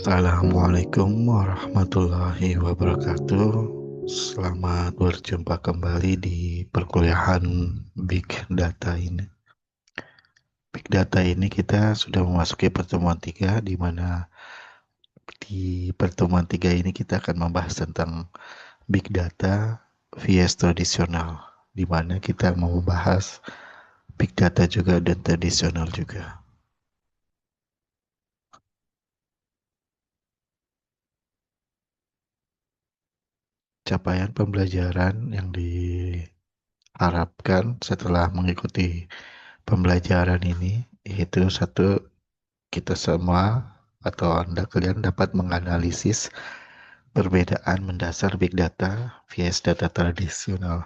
Assalamualaikum warahmatullahi wabarakatuh. Selamat berjumpa kembali di perkuliahan Big Data ini. Big Data ini kita sudah memasuki pertemuan 3, di mana di pertemuan 3 ini kita akan membahas tentang Big Data vs tradisional, di mana kita mau membahas Big Data juga dan tradisional juga. Capaian pembelajaran yang diharapkan setelah mengikuti pembelajaran ini, yaitu satu, kita semua atau kalian dapat menganalisis perbedaan mendasar big data vs data tradisional.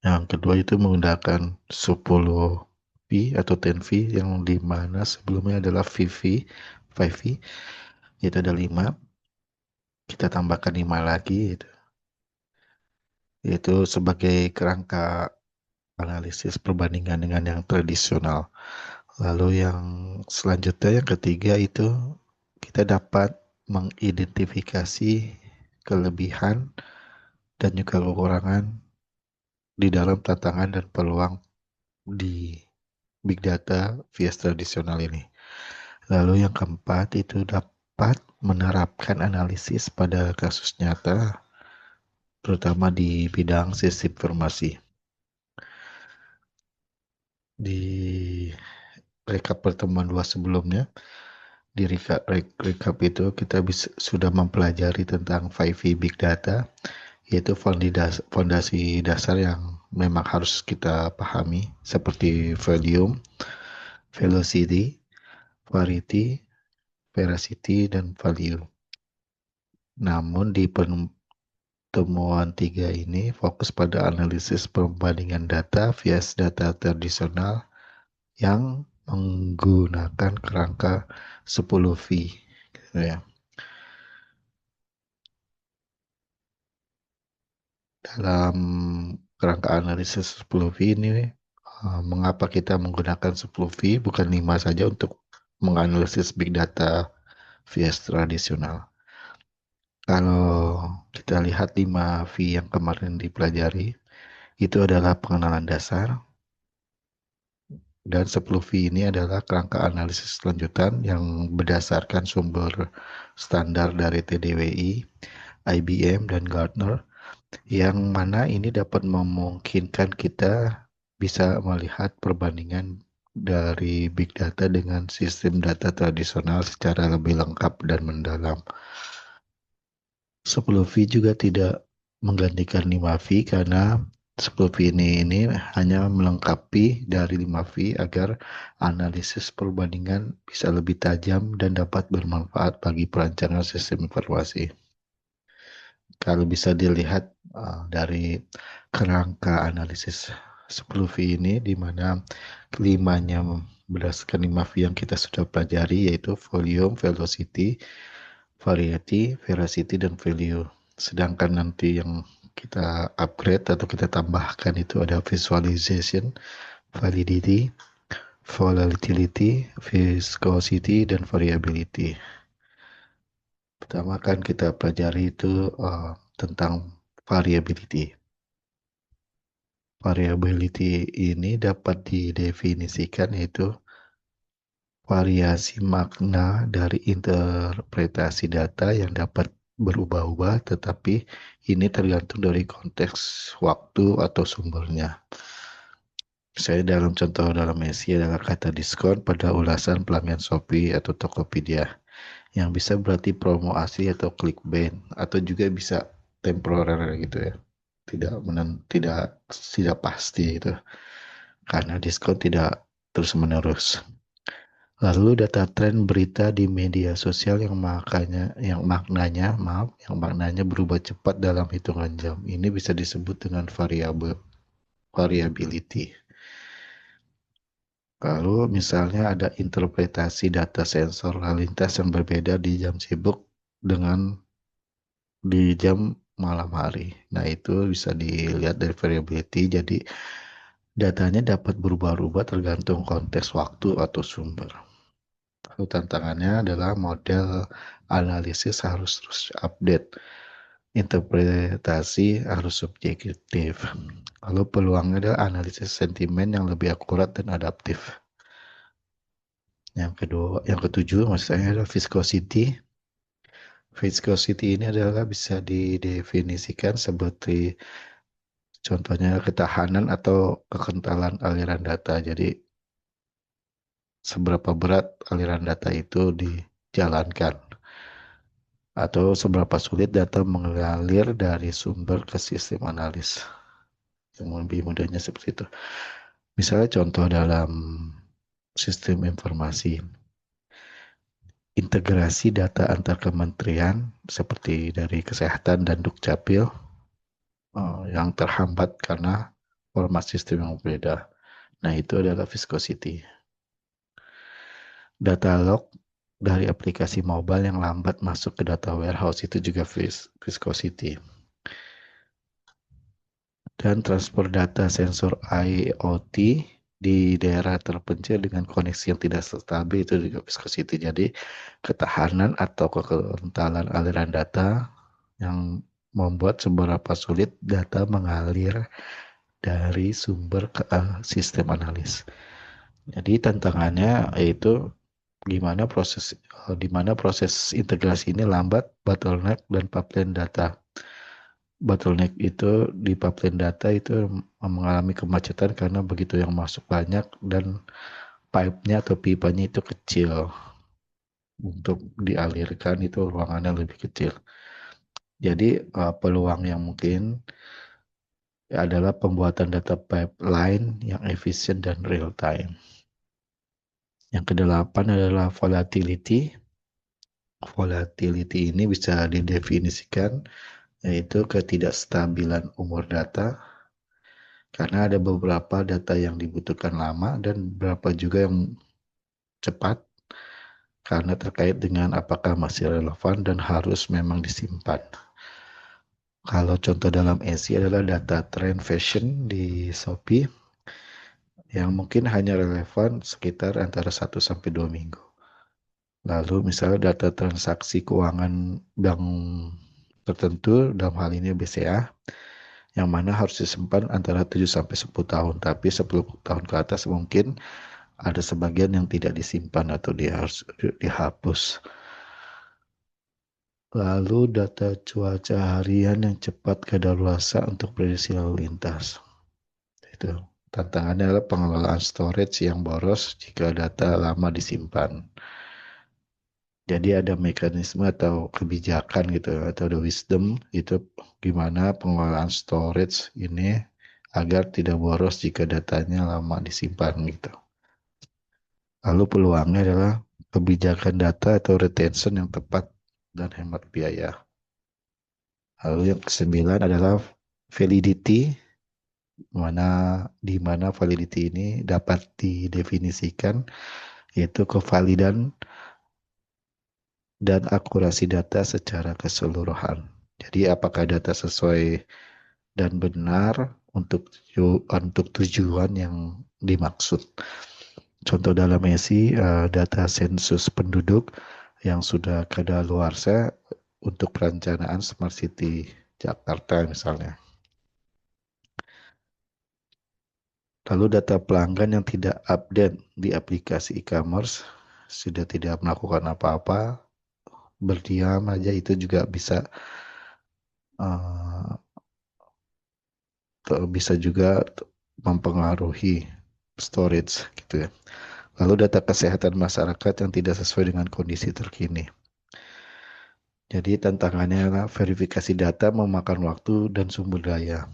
Yang kedua itu menggunakan 10V atau 10V, yang dimana sebelumnya adalah VV, 5V, itu ada 5, kita tambahkan 5 lagi, yaitu sebagai kerangka analisis perbandingan dengan yang tradisional. Lalu yang selanjutnya, yang ketiga, itu kita dapat mengidentifikasi kelebihan dan juga kekurangan di dalam tantangan dan peluang di big data vs tradisional ini. Lalu yang keempat itu dapat menerapkan analisis pada kasus nyata, terutama di bidang sistem informasi. Di rekap pertemuan 2 sebelumnya, di recap itu kita sudah mempelajari tentang 5V Big Data, yaitu fondasi dasar yang memang harus kita pahami, seperti volume, velocity, variety, veracity, dan value. Namun di pertemuan 3 ini fokus pada analisis perbandingan data vs data tradisional yang menggunakan kerangka 10V, gitu ya. Dalam kerangka analisis 10V ini, mengapa kita menggunakan 10V bukan 5 saja untuk menganalisis big data vs tradisional? Kalau kita lihat 5V yang kemarin dipelajari, itu adalah pengenalan dasar, dan 10V ini adalah kerangka analisis lanjutan yang berdasarkan sumber standar dari TDWI, IBM, dan Gartner, yang mana ini dapat memungkinkan kita bisa melihat perbandingan dari big data dengan sistem data tradisional secara lebih lengkap dan mendalam. 10V juga tidak menggantikan 5V, karena 10V ini hanya melengkapi dari 5V agar analisis perbandingan bisa lebih tajam dan dapat bermanfaat bagi perancangan sistem informasi. Kalau bisa dilihat dari kerangka analisis 10V ini, di mana kelimanya berdasarkan 5V yang kita sudah pelajari, yaitu volume, velocity, variety, veracity, dan value. Sedangkan nanti yang kita upgrade atau kita tambahkan itu ada visualization, validity, volatility, viscosity, dan variability. Pertama kan kita pelajari itu tentang variability. Variability ini dapat didefinisikan yaitu variasi makna dari interpretasi data yang dapat berubah-ubah, tetapi ini tergantung dari konteks waktu atau sumbernya. Saya dalam contoh dalam Messi adalah kata diskon pada ulasan pelanggan Shopee atau Tokopedia, yang bisa berarti promo asli atau clickbait, atau juga bisa temporer gitu ya. Tidak pasti itu, karena diskon tidak terus menerus. Lalu data tren berita di media sosial yang maknanya berubah cepat dalam hitungan jam. Ini bisa disebut dengan variability. Lalu misalnya ada interpretasi data sensor lalu lintas yang berbeda di jam sibuk dengan di jam malam hari. Nah, itu bisa dilihat dari variability. Jadi datanya dapat berubah-ubah tergantung konteks waktu atau sumber. Lalu tantangannya adalah model analisis harus terus update, interpretasi harus subjektif. Lalu peluangnya adalah analisis sentimen yang lebih akurat dan adaptif. Yang kedua, yang ketujuh maksud saya adalah viscosity. Viscosity ini adalah bisa didefinisikan seperti contohnya ketahanan atau kekentalan aliran data. Jadi seberapa berat aliran data itu dijalankan atau seberapa sulit data mengalir dari sumber ke sistem analis. Yang lebih mudahnya seperti itu. Misalnya contoh dalam sistem informasi, integrasi data antar kementerian seperti dari kesehatan dan dukcapil yang terhambat karena format sistem yang berbeda. Nah, itu adalah viscosity. Data log dari aplikasi mobile yang lambat masuk ke data warehouse itu juga viscosity. Dan transfer data sensor IoT di daerah terpencil dengan koneksi yang tidak stabil itu juga viscosity. Jadi ketahanan atau kekentalan aliran data yang membuat seberapa sulit data mengalir dari sumber ke sistem analis. Jadi tantangannya yaitu di mana proses integrasi ini lambat, bottleneck dan pipeline data. Bottleneck itu di pipeline data itu mengalami kemacetan karena begitu yang masuk banyak dan pipe-nya atau pipanya itu kecil. Untuk dialirkan itu ruangannya lebih kecil. Jadi peluang yang mungkin adalah pembuatan data pipeline yang efisien dan real time. Yang kedelapan adalah volatility. Volatility ini bisa didefinisikan yaitu ketidakstabilan umur data karena ada beberapa data yang dibutuhkan lama dan beberapa juga yang cepat karena terkait dengan apakah masih relevan dan harus memang disimpan. Kalau contoh dalam ESI adalah data trend fashion di Shopee yang mungkin hanya relevan sekitar antara 1 sampai 2 minggu. Lalu misalnya data transaksi keuangan bank tertentu, dalam hal ini BCA, yang mana harus disimpan antara 7 sampai 10 tahun, tapi 10 tahun ke atas mungkin ada sebagian yang tidak disimpan atau dia harus dihapus. Lalu data cuaca harian yang cepat kadaluarsa untuk prediksi lalu lintas. Itu. Tantangannya adalah pengelolaan storage yang boros jika data lama disimpan. Jadi ada mekanisme atau kebijakan gitu atau the wisdom itu gimana pengelolaan storage ini agar tidak boros jika datanya lama disimpan gitu. Lalu peluangnya adalah kebijakan data atau retention yang tepat dan hemat biaya. Lalu yang kesembilan adalah validity, di mana validity ini dapat didefinisikan yaitu kevalidan dan akurasi data secara keseluruhan. Jadi apakah data sesuai dan benar untuk tujuan yang dimaksud. Contoh dalam ESI, data sensus penduduk yang sudah kadaluarsa untuk perencanaan Smart City Jakarta misalnya. Lalu data pelanggan yang tidak update di aplikasi e-commerce, sudah tidak melakukan apa-apa, berdiam aja itu juga uh, bisa juga mempengaruhi storage gitu ya. Lalu data kesehatan masyarakat yang tidak sesuai dengan kondisi terkini. Jadi tantangannya adalah verifikasi data memakan waktu dan sumber daya.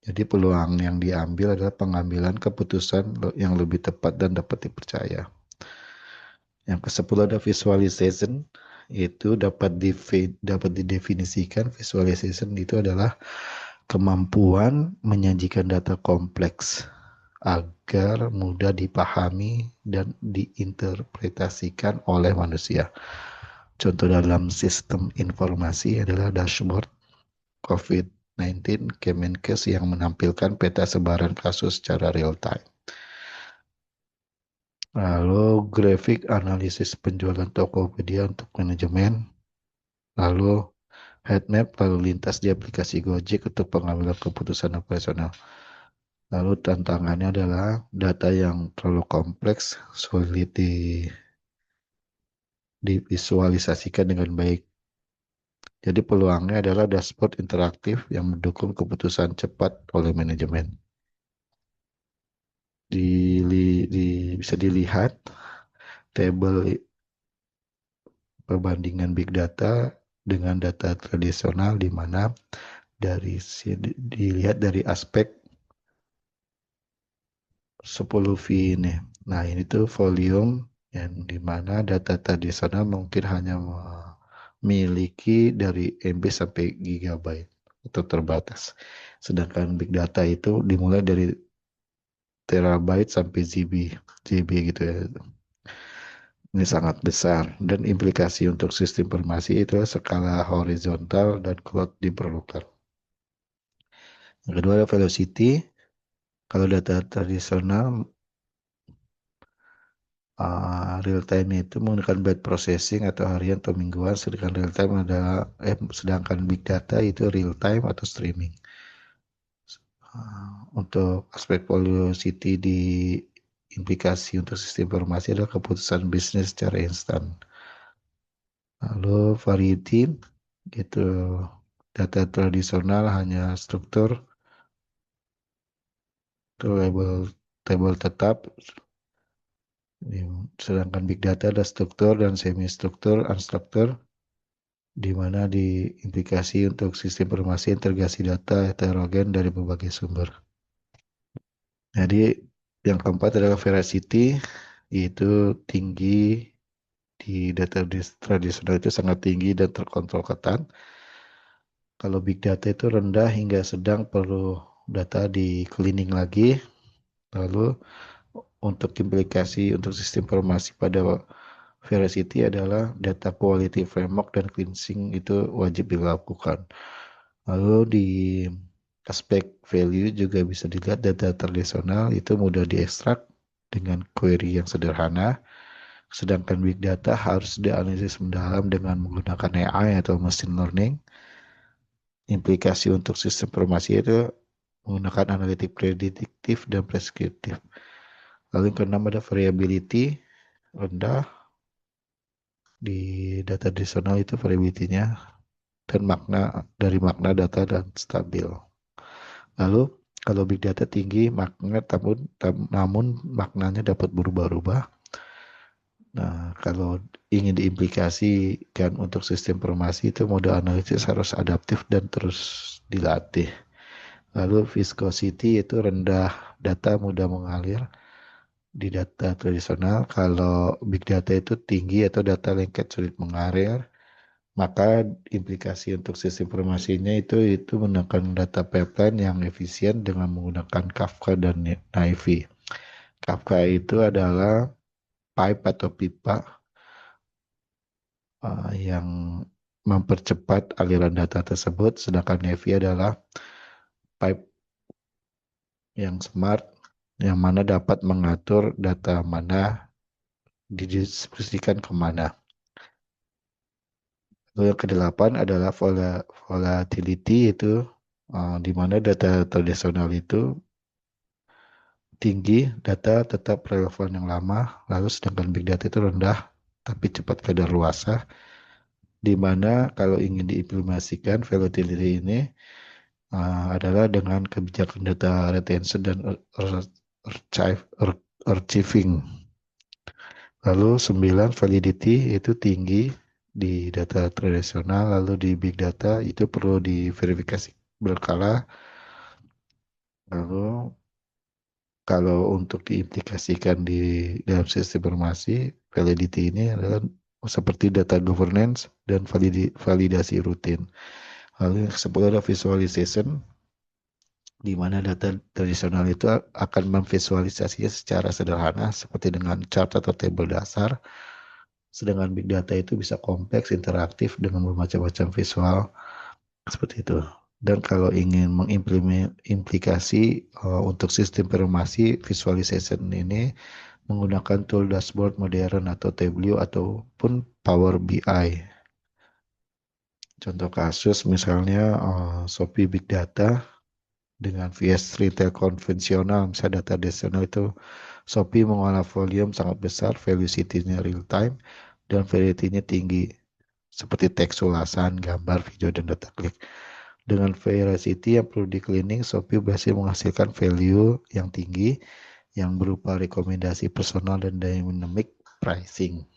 Jadi peluang yang diambil adalah pengambilan keputusan yang lebih tepat dan dapat dipercaya. Yang ke-10 ada visualization, itu dapat didefinisikan visualization itu adalah kemampuan menyajikan data kompleks agar mudah dipahami dan diinterpretasikan oleh manusia. Contoh dalam sistem informasi adalah dashboard COVID-19 Kemenkes yang menampilkan peta sebaran kasus secara real time. Lalu grafik analisis penjualan Tokopedia untuk manajemen. Lalu head map lalu lintas di aplikasi Gojek untuk pengambilan keputusan operasional. Lalu tantangannya adalah data yang terlalu kompleks, sulit divisualisasikan dengan baik. Jadi peluangnya adalah dashboard interaktif yang mendukung keputusan cepat oleh manajemen. Bisa dilihat tabel perbandingan big data dengan data tradisional di mana dilihat dari aspek 10 V ini. Nah, ini tuh volume yang di mana data tradisional mungkin hanya memiliki dari MB sampai gigabyte atau terbatas. Sedangkan big data itu dimulai dari terabyte sampai GB gitu ya. Ini sangat besar dan implikasi untuk sistem informasi itu skala horizontal dan cloud diperlukan. Yang kedua adalah velocity. Kalau data tradisional real time itu menggunakan batch processing atau harian atau mingguan, sedangkan real time adalah sedangkan big data itu real time atau streaming. Untuk aspek velocity di implikasi untuk sistem informasi adalah keputusan bisnis secara instan. Lalu variety itu data tradisional hanya struktur itu label tetap, sedangkan big data ada struktur dan semi struktur, unstructured, di mana di implikasi untuk sistem informasi integrasi data heterogen dari berbagai sumber. Jadi yang keempat adalah veracity, yaitu tinggi di data tradisional itu sangat tinggi dan terkontrol ketat. Kalau big data itu rendah hingga sedang, perlu data di cleaning lagi. Lalu untuk implikasi untuk sistem informasi pada veracity adalah data quality framework dan cleansing itu wajib dilakukan. Lalu di aspek value juga bisa dilihat data tradisional itu mudah diekstrak dengan query yang sederhana, sedangkan big data harus dianalisis mendalam dengan menggunakan AI atau machine learning. Implikasi untuk sistem informasi itu menggunakan analitik prediktif dan preskriptif. Lalu yang keenam ada variability rendah di data tradisional itu variability-nya dan makna data dan stabil. Lalu kalau big data tinggi makna namun maknanya dapat berubah-ubah. Nah, kalau ingin diimplikasikan untuk sistem informasi itu model analisis harus adaptif dan terus dilatih. Lalu viscosity itu rendah, data mudah mengalir di data tradisional. Kalau big data itu tinggi atau data lengket sulit mengalir, maka implikasi untuk sistem informasinya itu menggunakan data pipeline yang efisien dengan menggunakan Kafka dan Naive. Kafka itu adalah pipe atau pipa yang mempercepat aliran data tersebut, sedangkan Naive adalah pipe yang smart yang mana dapat mengatur data mana didistribusikan kemana. Lalu yang kedelapan adalah volatility, itu di mana data tradisional itu tinggi, data tetap relevan yang lama, lalu sedangkan big data itu rendah tapi cepat kadaluarsa, di mana kalau ingin diimplementasikan volatility ini adalah dengan kebijakan data retention dan archiving. Lalu 9 validity itu tinggi di data tradisional, lalu di big data itu perlu diverifikasi berkala. Lalu kalau untuk diimplikasikan di dalam sistem informasi, validity ini adalah seperti data governance dan validasi rutin. Lalu yang ke-10 adalah visualization, di mana data tradisional itu akan memvisualisasinya secara sederhana seperti dengan chart atau tabel dasar. Sedangkan big data itu bisa kompleks, interaktif dengan bermacam-macam visual seperti itu. Dan kalau ingin mengimplementasi untuk sistem informasi, visualization ini menggunakan tool dashboard modern atau Tableau ataupun Power BI. Contoh kasus misalnya Shopee Big Data dengan VS retail konvensional, misalnya data nasional itu Shopee mengolah volume sangat besar, velocity-nya real time, dan variety-nya tinggi, seperti teks ulasan, gambar, video, dan data klik. Dengan velocity yang perlu di cleaning, Shopee berhasil menghasilkan value yang tinggi, yang berupa rekomendasi personal dan dynamic pricing.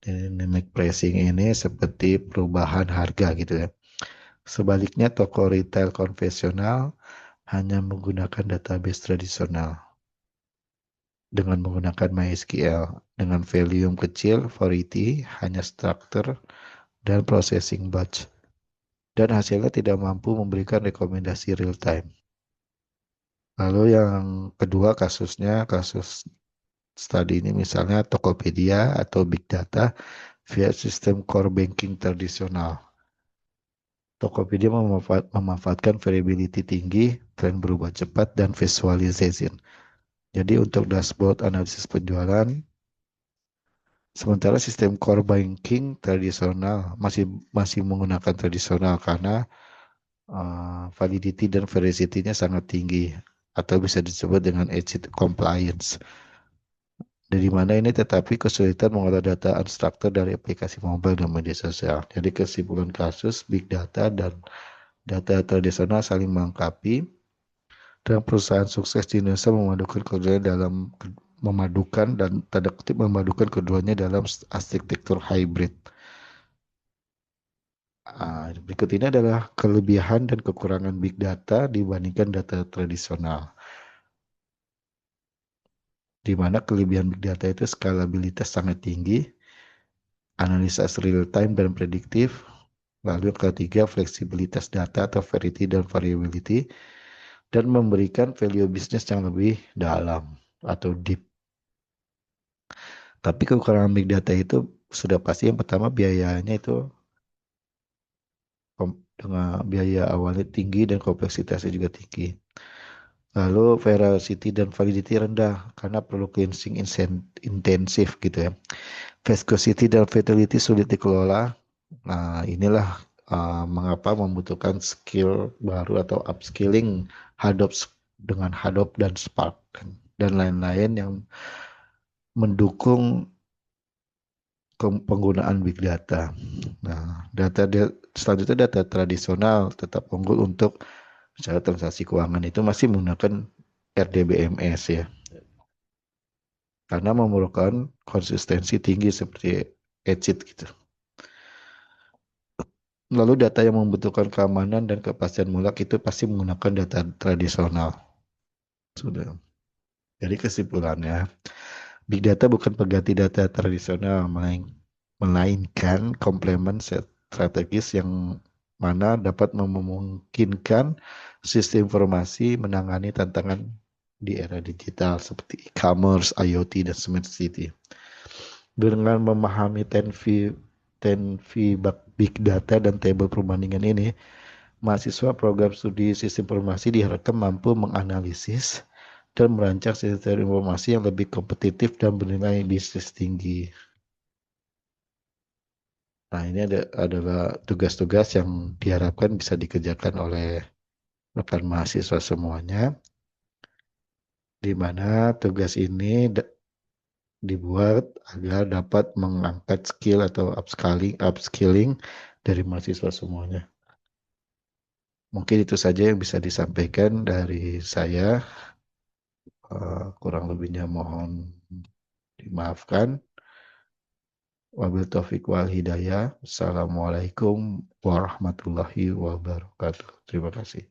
Dynamic pricing ini seperti perubahan harga gitu ya. Sebaliknya, toko retail konvensional hanya menggunakan database tradisional dengan menggunakan MySQL dengan volume kecil, variety, hanya struktur, dan processing batch. Dan hasilnya tidak mampu memberikan rekomendasi real time. Lalu yang kedua kasusnya, kasus studi ini misalnya Tokopedia atau Big Data via sistem core banking tradisional. Tokopedia memanfaatkan variability tinggi, tren berubah cepat, dan visualization. Jadi untuk dashboard analisis penjualan, sementara sistem core banking tradisional masih masih menggunakan tradisional karena validity dan veracity-nya sangat tinggi atau bisa disebut dengan edge compliance. Dari mana ini tetapi kesulitan mengolah data unstructured dari aplikasi mobile dan media sosial. Jadi kesimpulan kasus big data dan data tradisional saling melengkapi dan perusahaan sukses di Indonesia memadukan dan tanda kutip memadukan keduanya dalam arsitektur hybrid. Berikut ini adalah kelebihan dan kekurangan big data dibandingkan data tradisional. Di mana kelebihan big data itu skalabilitas sangat tinggi, analisa real time dan prediktif. Lalu yang ketiga, fleksibilitas data atau variety dan variability, dan memberikan value bisnis yang lebih dalam atau deep. Tapi kekurangan big data itu sudah pasti yang pertama biayanya itu dengan biaya awalnya tinggi dan kompleksitasnya juga tinggi. Lalu veracity dan validity rendah karena perlu cleansing intensif gitu ya. Viscosity dan fatality sulit dikelola. Nah, inilah mengapa membutuhkan skill baru atau upskilling Hadoop dengan Hadoop dan Spark dan lain-lain yang mendukung penggunaan big data. Nah, selanjutnya data tradisional tetap unggul untuk misalnya transaksi keuangan itu masih menggunakan RDBMS ya. Karena memerlukan konsistensi tinggi seperti ECIT gitu. Lalu data yang membutuhkan keamanan dan kepastian mutlak itu pasti menggunakan data tradisional. Sudah. Jadi kesimpulannya, big data bukan pengganti data tradisional, melainkan komplement strategis yang mana dapat memungkinkan sistem informasi menangani tantangan di era digital seperti e-commerce, IoT, dan smart city. Dengan memahami 10V big data dan table perbandingan ini, mahasiswa program studi sistem informasi diharapkan mampu menganalisis dan merancang sistem informasi yang lebih kompetitif dan bernilai bisnis tinggi. Nah, ini adalah tugas-tugas yang diharapkan bisa dikerjakan oleh rekan mahasiswa semuanya, di mana tugas ini dibuat agar dapat mengangkat skill atau upskilling dari mahasiswa semuanya. Mungkin itu saja yang bisa disampaikan dari saya. Kurang lebihnya mohon dimaafkan. Wabil taufiq wal hidayah. Assalamualaikum warahmatullahi wabarakatuh. Terima kasih.